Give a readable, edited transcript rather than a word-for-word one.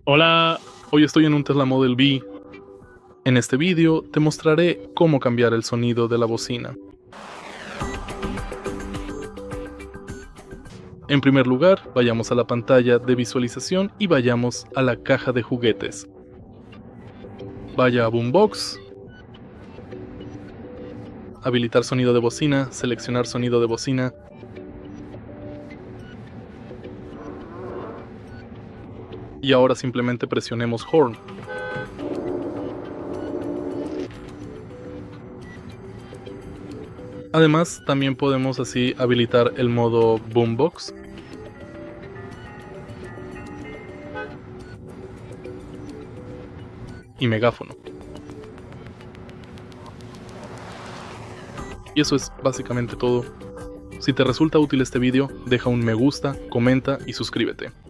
Hola, hoy estoy en un Tesla Model B. En este vídeo te mostraré cómo cambiar el sonido de la bocina. En primer lugar, vayamos a la pantalla de visualización y vayamos a la caja de juguetes. Vaya a Boombox, habilitar sonido de bocina, seleccionar sonido de bocina. Y ahora simplemente presionemos Horn. Además, también podemos así habilitar el modo Boombox. Y megáfono. Y eso es básicamente todo. Si te resulta útil este vídeo, deja un me gusta, comenta y suscríbete.